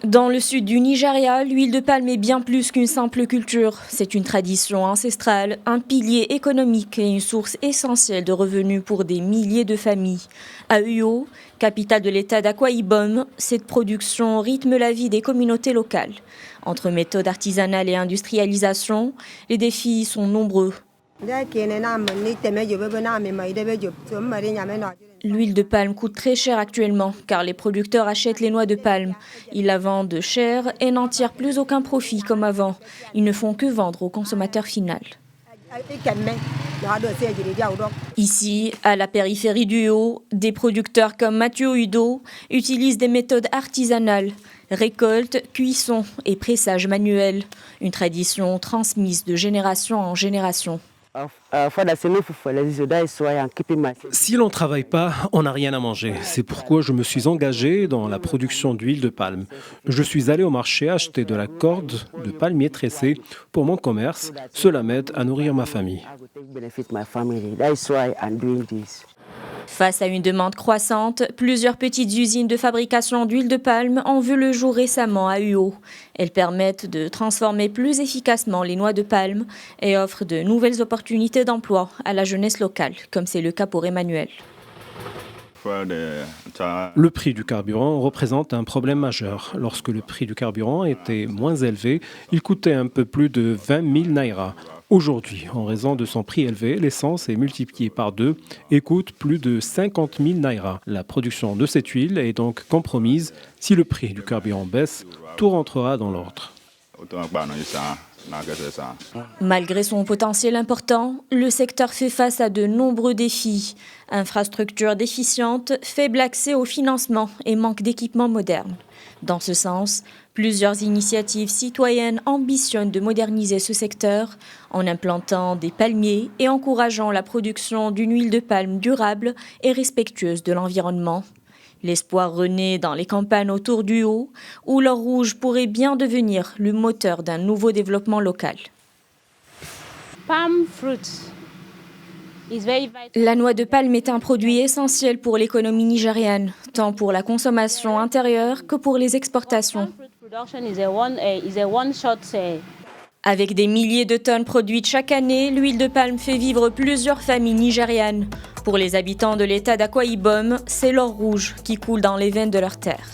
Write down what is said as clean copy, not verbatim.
Dans le sud du Nigeria, l'huile de palme est bien plus qu'une simple culture. C'est une tradition ancestrale, un pilier économique et une source essentielle de revenus pour des milliers de familles. À Uyo, capitale de l'état d'Akwa Ibom, cette production rythme la vie des communautés locales. Entre méthodes artisanales et industrialisation, les défis sont nombreux. L'huile de palme coûte très cher actuellement car les producteurs achètent les noix de palme. Ils la vendent chère et n'en tirent plus aucun profit comme avant. Ils ne font que vendre au consommateur final. Ici, à la périphérie du Haut, des producteurs comme Mathieu Udo utilisent des méthodes artisanales, récolte, cuisson et pressage manuel. Une tradition transmise de génération en génération. Si l'on ne travaille pas, on n'a rien à manger. C'est pourquoi je me suis engagé dans la production d'huile de palme. Je suis allé au marché acheter de la corde de palmier tressé pour mon commerce. Cela m'aide à nourrir ma famille. Face à une demande croissante, plusieurs petites usines de fabrication d'huile de palme ont vu le jour récemment à Uyo. Elles permettent de transformer plus efficacement les noix de palme et offrent de nouvelles opportunités d'emploi à la jeunesse locale, comme c'est le cas pour Emmanuel. Le prix du carburant représente un problème majeur. Lorsque le prix du carburant était moins élevé, il coûtait un peu plus de 20 000 naira. Aujourd'hui, en raison de son prix élevé, l'essence est multipliée par 2 et coûte plus de 50 000 naira. La production de cette huile est donc compromise. Si le prix du carburant baisse, tout rentrera dans l'ordre. Malgré son potentiel important, le secteur fait face à de nombreux défis. Infrastructures déficientes, faible accès au financement et manque d'équipements modernes. Dans ce sens, plusieurs initiatives citoyennes ambitionnent de moderniser ce secteur en implantant des palmiers et encourageant la production d'une huile de palme durable et respectueuse de l'environnement. L'espoir renaît dans les campagnes autour du Haut, où l'or rouge pourrait bien devenir le moteur d'un nouveau développement local. La noix de palme est un produit essentiel pour l'économie nigériane, tant pour la consommation intérieure que pour les exportations. Avec des milliers de tonnes produites chaque année, l'huile de palme fait vivre plusieurs familles nigérianes. Pour les habitants de l'état d'Akwa Ibom, c'est l'or rouge qui coule dans les veines de leur terre.